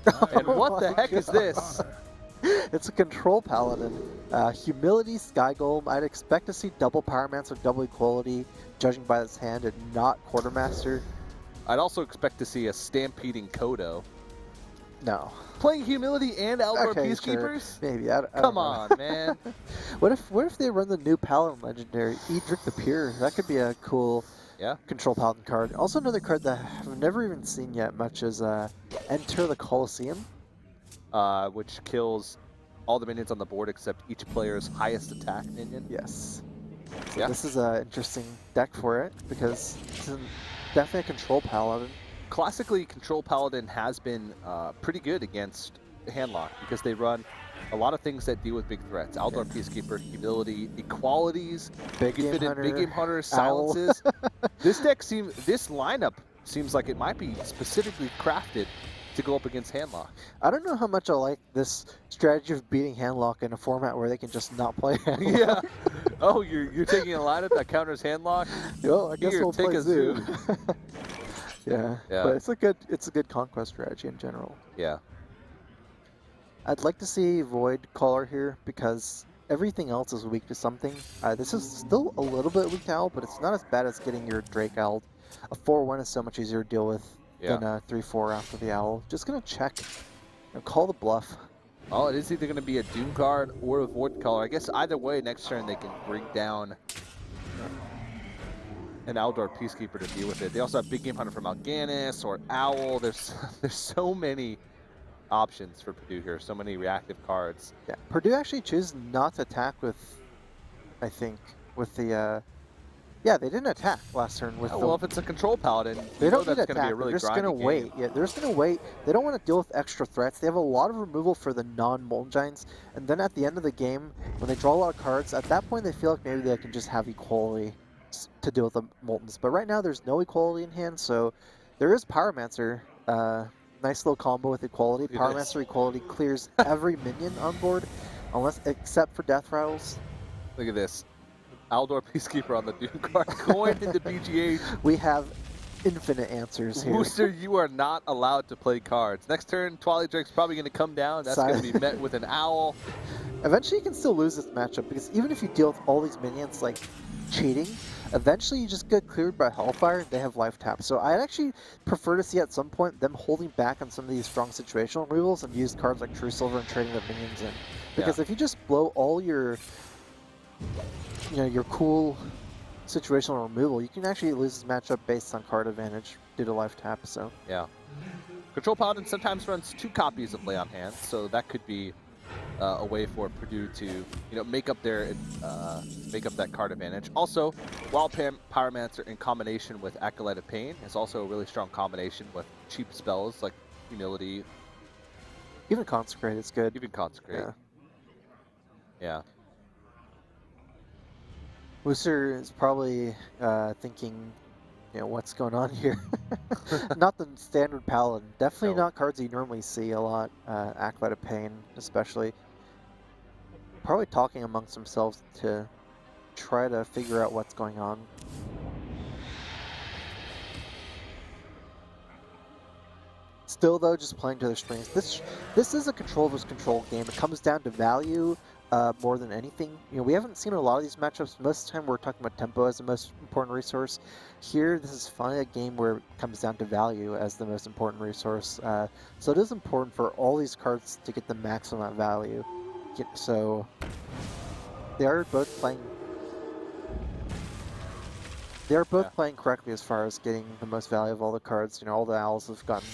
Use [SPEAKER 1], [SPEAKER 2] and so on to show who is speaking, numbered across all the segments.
[SPEAKER 1] And what
[SPEAKER 2] Oh
[SPEAKER 1] the
[SPEAKER 2] my
[SPEAKER 1] heck is
[SPEAKER 2] God.
[SPEAKER 1] this?
[SPEAKER 2] It's a control paladin. Humility, Sky Golem. I'd expect to see double Pyromancer or double Equality, judging by this hand, and not Quartermaster.
[SPEAKER 1] I'd also expect to see a stampeding Kodo.
[SPEAKER 2] No.
[SPEAKER 1] Playing Humility and Outdoor
[SPEAKER 2] Okay, sure.
[SPEAKER 1] Peacekeepers?
[SPEAKER 2] Maybe. I don't
[SPEAKER 1] Come
[SPEAKER 2] know.
[SPEAKER 1] on, man.
[SPEAKER 2] What if they run the new Paladin Legendary, Edric the Pure? That could be a cool
[SPEAKER 1] Yeah.
[SPEAKER 2] control Paladin card. Also another card that I've never even seen yet much is Enter the Colosseum.
[SPEAKER 1] Which kills all the minions on the board except each player's highest attack minion.
[SPEAKER 2] Yes. So
[SPEAKER 1] Yeah.
[SPEAKER 2] this is an interesting deck for it because it's definitely a control Paladin.
[SPEAKER 1] Classically, Control Paladin has been pretty good against Handlock because they run a lot of things that deal with big threats. Outdoor Peacekeeper, Humility, Equalities,
[SPEAKER 2] Big
[SPEAKER 1] you can
[SPEAKER 2] Game
[SPEAKER 1] fit in
[SPEAKER 2] Hunter,
[SPEAKER 1] Big Game Hunter,
[SPEAKER 2] Owl.
[SPEAKER 1] Silences. This lineup seems like it might be specifically crafted to go up against Handlock.
[SPEAKER 2] I don't know how much I like this strategy of beating Handlock in a format where they can just not play Handlock.
[SPEAKER 1] Yeah. Oh, you're taking a lineup that counters Handlock?
[SPEAKER 2] Well, I guess
[SPEAKER 1] Here,
[SPEAKER 2] we'll
[SPEAKER 1] take
[SPEAKER 2] play
[SPEAKER 1] a
[SPEAKER 2] Zoo.
[SPEAKER 1] Zoo.
[SPEAKER 2] Yeah,
[SPEAKER 1] Yeah.
[SPEAKER 2] but it's a good conquest strategy in general.
[SPEAKER 1] Yeah.
[SPEAKER 2] I'd like to see Void Caller here because everything else is weak to something. This is still a little bit weak to Owl, but it's not as bad as getting your Drake Owl. A 4-1 is so much easier to deal with than a 3-4 after the Owl. Just gonna check and call the bluff.
[SPEAKER 1] Oh, it is either going to be a Doom card or a Void Caller. I guess either way, next turn they can bring down an Outdoor Peacekeeper to deal with it. They also have Big Game Hunter from Mal'Ganis or Owl. There's so many options for Purdue here, so many reactive cards.
[SPEAKER 2] Yeah, Purdue actually chooses not to attack with, I think, with the, yeah, they didn't attack last turn with
[SPEAKER 1] Well, if it's a Control Paladin,
[SPEAKER 2] they don't need
[SPEAKER 1] that's
[SPEAKER 2] to
[SPEAKER 1] going to be
[SPEAKER 2] attack.
[SPEAKER 1] a really
[SPEAKER 2] They're just going to
[SPEAKER 1] grindy
[SPEAKER 2] wait.
[SPEAKER 1] game.
[SPEAKER 2] Yeah, they're just going to wait. They don't want to deal with extra threats. They have a lot of removal for the non-Molten Giants. And then at the end of the game, when they draw a lot of cards, at that point they feel like maybe they can just have equality to deal with the Moltens. But right now there's no equality in hand, so there is Pyromancer. Nice little combo with equality. Pyromancer equality clears every minion on board, except for Death Rattles.
[SPEAKER 1] Look at this. Outdoor Peacekeeper on the Doom card going into BGH.
[SPEAKER 2] We have infinite answers here.
[SPEAKER 1] Wooster, you are not allowed to play cards. Next turn, Twilight Drake's probably going to come down. That's going to be met with an Owl.
[SPEAKER 2] Eventually you can still lose this matchup because even if you deal with all these minions like cheating, eventually you just get cleared by Hellfire and they have life tap. So I'd actually prefer to see at some point them holding back on some of these strong situational removals and use cards like True Silver and trading the minions in. Because if you just blow all your your cool situational removal, you can actually lose this matchup based on card advantage due to life tap. So
[SPEAKER 1] yeah, Control Paladin sometimes runs 2 copies of Lay on Hands, so that could be a way for Purdue to make up that card advantage. Also, Wild Pyromancer in combination with Acolyte of Pain is also a really strong combination with cheap spells like Humility.
[SPEAKER 2] even Consecrate is good.
[SPEAKER 1] Even Consecrate. Yeah.
[SPEAKER 2] Wooster is probably thinking, what's going on here? Not the standard Paladin. Definitely not cards you normally see a lot. Acolyte of Pain, especially. Probably talking amongst themselves to try to figure out what's going on. Still, though, just playing to their strengths. This is a control versus control game. It comes down to value more than anything. We haven't seen a lot of these matchups. Most of the time, we're talking about tempo as the most important resource. Here, this is finally a game where it comes down to value as the most important resource. So it is important for all these cards to get the maximum value. So they are both playing. They are both playing correctly as far as getting the most value of all the cards. All the Owls have gotten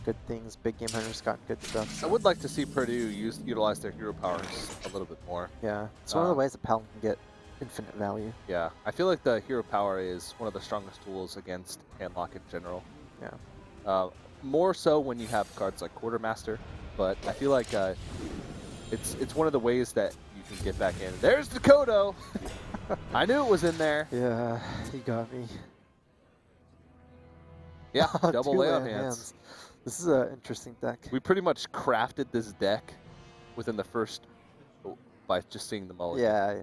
[SPEAKER 2] good things. Big Game Hunters gotten good stuff. So.
[SPEAKER 1] I would like to see Purdue utilize their hero powers a little bit more.
[SPEAKER 2] Yeah, it's one of the ways that Paladin can get infinite value.
[SPEAKER 1] Yeah, I feel like the hero power is one of the strongest tools against Handlock in general.
[SPEAKER 2] Yeah.
[SPEAKER 1] More so when you have cards like Quartermaster, but I feel like it's one of the ways that you can get back in. There's the Kodo! I knew it was in there.
[SPEAKER 2] Yeah, he got me.
[SPEAKER 1] Yeah, double Lay on Hands.
[SPEAKER 2] This is an interesting deck.
[SPEAKER 1] We pretty much crafted this deck within the first, by just seeing the mulligan.
[SPEAKER 2] Yeah.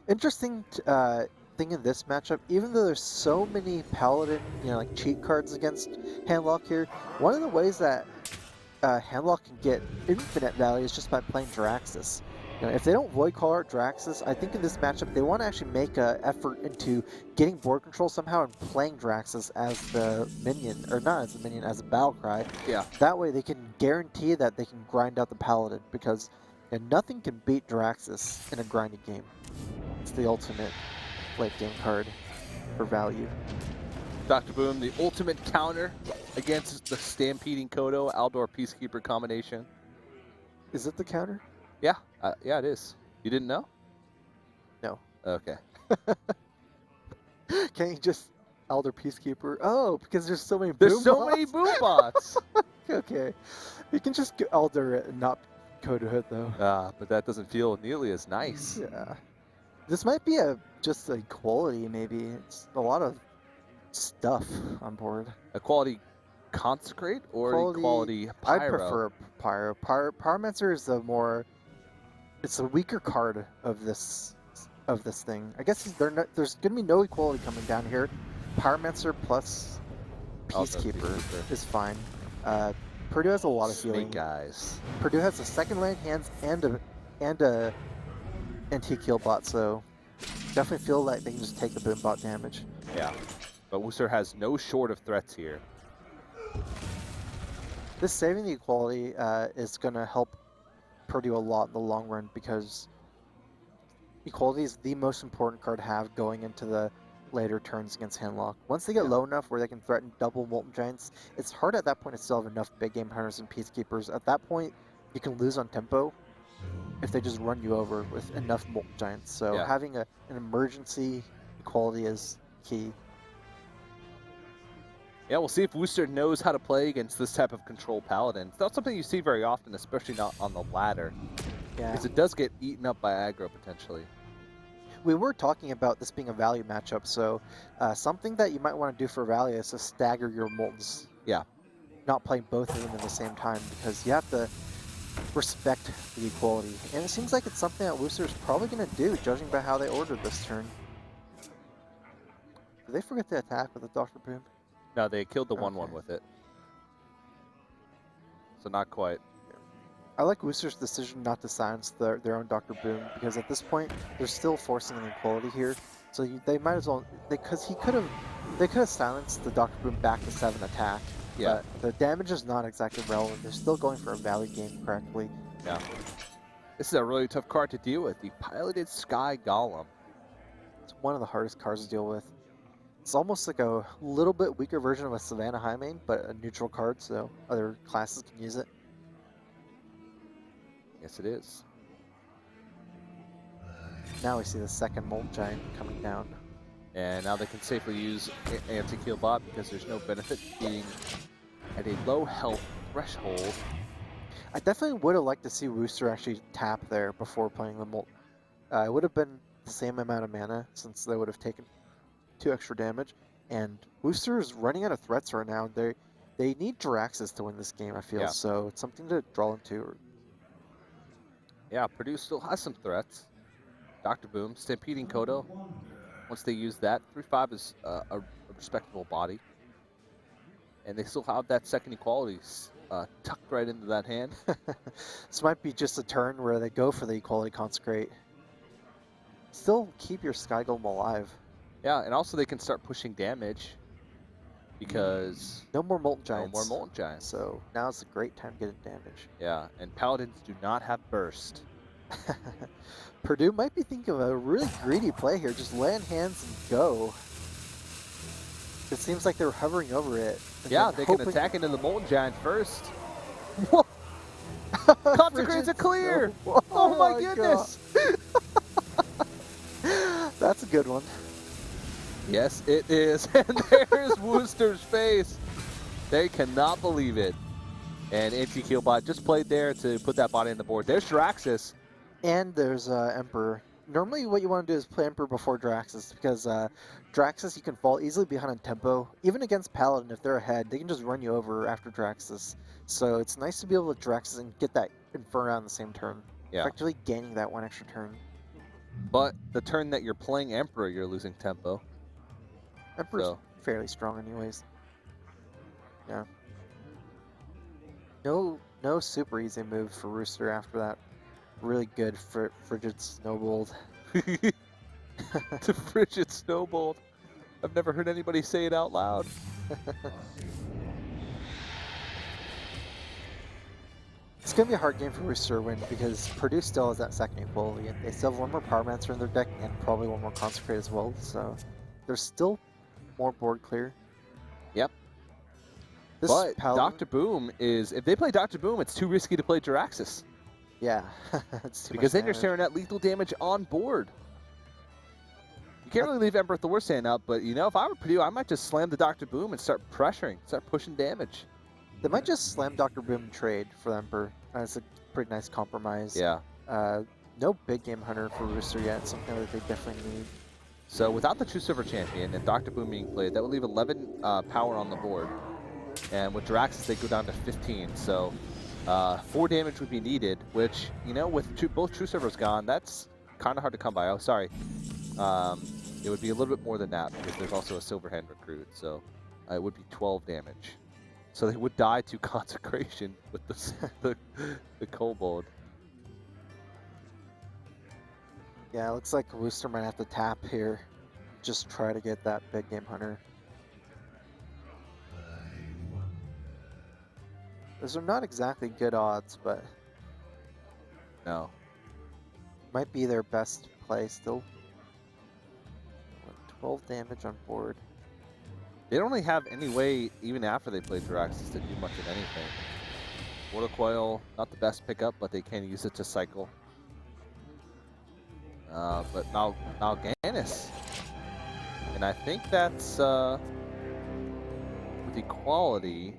[SPEAKER 2] Interesting thing in this matchup, even though there's so many Paladin, like cheat cards against Handlock here, one of the ways that Handlock can get infinite values just by playing Draxus. You know, if they don't Void Call out Draxus, I think in this matchup they want to actually make an effort into getting board control somehow and playing Draxus as the minion, or not as the minion, as a battle cry.
[SPEAKER 1] Yeah.
[SPEAKER 2] That way they can guarantee that they can grind out the Paladin, because nothing can beat Draxus in a grinding game. It's the ultimate late game card for value.
[SPEAKER 1] Dr. Boom, the ultimate counter against the Stampeding Kodo Aldor Peacekeeper combination.
[SPEAKER 2] Is it the counter?
[SPEAKER 1] Yeah, yeah, it is. You didn't know?
[SPEAKER 2] No.
[SPEAKER 1] Okay.
[SPEAKER 2] Can't you just Elder Peacekeeper? Oh, because there's so many boom
[SPEAKER 1] There's so many
[SPEAKER 2] bots?
[SPEAKER 1] boom bots.
[SPEAKER 2] Okay. You can just get Elder it and not Kodo it, though.
[SPEAKER 1] But that doesn't feel nearly as nice.
[SPEAKER 2] Yeah. This might be just a quality, maybe. It's a lot of stuff on board.
[SPEAKER 1] A quality Consecrate or quality Pyro?
[SPEAKER 2] I prefer Pyro. Pyromancer is it's a weaker card of this thing. I guess there's gonna be no equality coming down here. Pyromancer plus Peacekeeper is fine. Purdue has a lot of healing.
[SPEAKER 1] Snake Eyes.
[SPEAKER 2] Purdue has a second land hands and a anti-kill bot, so definitely feel like they can just take the boom bot damage.
[SPEAKER 1] Yeah, but Wooster has no short of threats here.
[SPEAKER 2] This saving the equality is going to help Purdue a lot in the long run, because equality is the most important card to have going into the later turns against Handlock. Once they get low enough where they can threaten double Molten Giants, it's hard at that point to still have enough big game hunters and Peacekeepers. At that point, you can lose on tempo if they just run you over with enough Molten Giants. So having an emergency equality is key.
[SPEAKER 1] Yeah, we'll see if Wooster knows how to play against this type of control Paladin. It's not something you see very often, especially not on the ladder.
[SPEAKER 2] Yeah.
[SPEAKER 1] Because it does get eaten up by aggro, potentially.
[SPEAKER 2] We were talking about this being a value matchup, so something that you might want to do for value is to stagger your Moltens.
[SPEAKER 1] Yeah.
[SPEAKER 2] Not playing both of them at the same time, because you have to respect the equality. And it seems like it's something that Wooster is probably going to do, judging by how they ordered this turn. Did they forget to attack with the Dr. Boom?
[SPEAKER 1] No, they killed the 1/1 with it. So not quite.
[SPEAKER 2] I like Wooster's decision not to silence their own Dr. Boom, because at this point they're still forcing an equality here. So they might as well, because they could have silenced the Dr. Boom back to 7 attack.
[SPEAKER 1] Yeah.
[SPEAKER 2] But the damage is not exactly relevant. They're still going for a value game correctly.
[SPEAKER 1] Yeah. This is a really tough card to deal with. The Piloted Sky Golem.
[SPEAKER 2] It's one of the hardest cards to deal with. It's almost like a little bit weaker version of a Savannah Highmane, but a neutral card, so other classes can use it.
[SPEAKER 1] Yes, it is.
[SPEAKER 2] Now we see the second Molten Giant coming down.
[SPEAKER 1] And now they can safely use Anti-Kill Bot because there's no benefit being at a low health threshold.
[SPEAKER 2] I definitely would have liked to see Wooster actually tap there before playing the Molten. It would have been the same amount of mana, since they would have taken 2 extra damage. And Wooster is running out of threats right now. They need Draxus to win this game, I feel, so it's something to draw into.
[SPEAKER 1] Yeah, Purdue still has some threats. Dr. Boom, Stampeding Kodo. Once they use that, 3/5 is a respectable body. And they still have that second equality tucked right into that hand.
[SPEAKER 2] This might be just a turn where they go for the equality consecrate. Still keep your Sky Golem alive.
[SPEAKER 1] Yeah, and also they can start pushing damage because
[SPEAKER 2] no more Molten Giants.
[SPEAKER 1] No more Molten Giants.
[SPEAKER 2] So now's a great time to get in damage.
[SPEAKER 1] Yeah, and Paladins do not have burst.
[SPEAKER 2] Purdue might be thinking of a really greedy play here. Just land hands and go. It seems like they're hovering over it.
[SPEAKER 1] Yeah, they can attack into the Molten Giant first.
[SPEAKER 2] Whoa!
[SPEAKER 1] Consecrate's a clear! Oh my goodness!
[SPEAKER 2] That's a good one.
[SPEAKER 1] Yes, it is. And there's Wooster's face. They cannot believe it. And Anti-Kill Bot just played there to put that body on the board. There's Draxus.
[SPEAKER 2] And there's Emperor. Normally what you want to do is play Emperor before Draxus, because Draxus you can fall easily behind on tempo. Even against Paladin, if they're ahead, they can just run you over after Draxus. So it's nice to be able to Draxus and get that Inferno on the same turn.
[SPEAKER 1] Yeah.
[SPEAKER 2] Effectively gaining that 1 extra turn.
[SPEAKER 1] But the turn that you're playing Emperor, you're losing tempo.
[SPEAKER 2] Emperor's fairly strong anyways. Yeah. No No super easy move for Wooster after that. Really good for frigid snowballed.
[SPEAKER 1] To frigid snowballed. I've never heard anybody say it out loud.
[SPEAKER 2] It's going to be a hard game for Wooster to win because Purdue still has that second equality, and they still have one more Powermancer in their deck and probably one more Consecrate as well, so there's still more board clear.
[SPEAKER 1] Yep.
[SPEAKER 2] This
[SPEAKER 1] But
[SPEAKER 2] Paladin,
[SPEAKER 1] Dr. Boom is, if they play Dr. Boom, it's too risky to play Jiraxis.
[SPEAKER 2] yeah, it's too
[SPEAKER 1] Because
[SPEAKER 2] much
[SPEAKER 1] then you're
[SPEAKER 2] damage.
[SPEAKER 1] staring at lethal damage on board. You can't really leave Emperor Thor's hand out, but you know, if I were Purdue, I might just slam the Dr. Boom and start pressuring, start pushing damage.
[SPEAKER 2] They might just slam Dr. Boom and trade for the Emperor. That's a pretty nice compromise.
[SPEAKER 1] Yeah.
[SPEAKER 2] No big game hunter for Wooster yet, something that they definitely need.
[SPEAKER 1] So without the True Silver Champion and Dr. Boom being played, that would leave 11 power on the board. And with Jiraxis, they go down to 15. So 4 damage would be needed, which, you know, with both True Silvers gone, that's kind of hard to come by. Oh, sorry. It would be a little bit more than that because there's also a Silverhand recruit. So it would be 12 damage. So they would die to Consecration with the Kobold.
[SPEAKER 2] Yeah, it looks like Wooster might have to tap here. Just try to get that big game hunter. Those are not exactly good odds, but
[SPEAKER 1] No.
[SPEAKER 2] might be their best play still. 12 damage on board.
[SPEAKER 1] They don't really have any way, even after they play Jiraxis, to do much of anything. Mortal Coil, not the best pickup, but they can use it to cycle. But Mal'Ganis. And I think that's with equality.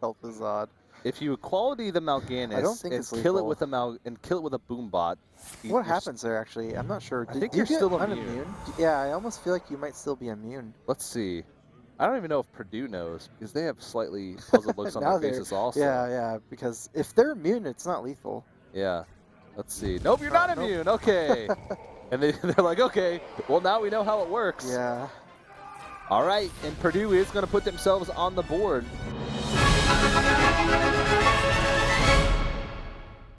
[SPEAKER 2] Kel'Thuzad.
[SPEAKER 1] If you equality the Mal'Ganis
[SPEAKER 2] I don't think
[SPEAKER 1] and
[SPEAKER 2] it's
[SPEAKER 1] kill it
[SPEAKER 2] lethal.
[SPEAKER 1] with a boom bot.
[SPEAKER 2] What happens there actually? I'm not sure.
[SPEAKER 1] I
[SPEAKER 2] Do
[SPEAKER 1] think
[SPEAKER 2] you
[SPEAKER 1] you're
[SPEAKER 2] get
[SPEAKER 1] still immune.
[SPEAKER 2] unimmune? Yeah, I almost feel like you might still be immune.
[SPEAKER 1] Let's see. I don't even know if Purdue knows because they have slightly puzzled looks on
[SPEAKER 2] Now
[SPEAKER 1] their
[SPEAKER 2] they're-
[SPEAKER 1] faces also.
[SPEAKER 2] Yeah, because if they're immune, it's not lethal.
[SPEAKER 1] Yeah. Let's see. Nope, you're not
[SPEAKER 2] nope.
[SPEAKER 1] immune. Okay. And they're like, okay, well, now we know how it works.
[SPEAKER 2] Yeah.
[SPEAKER 1] All right, and Purdue is going to put themselves on the board.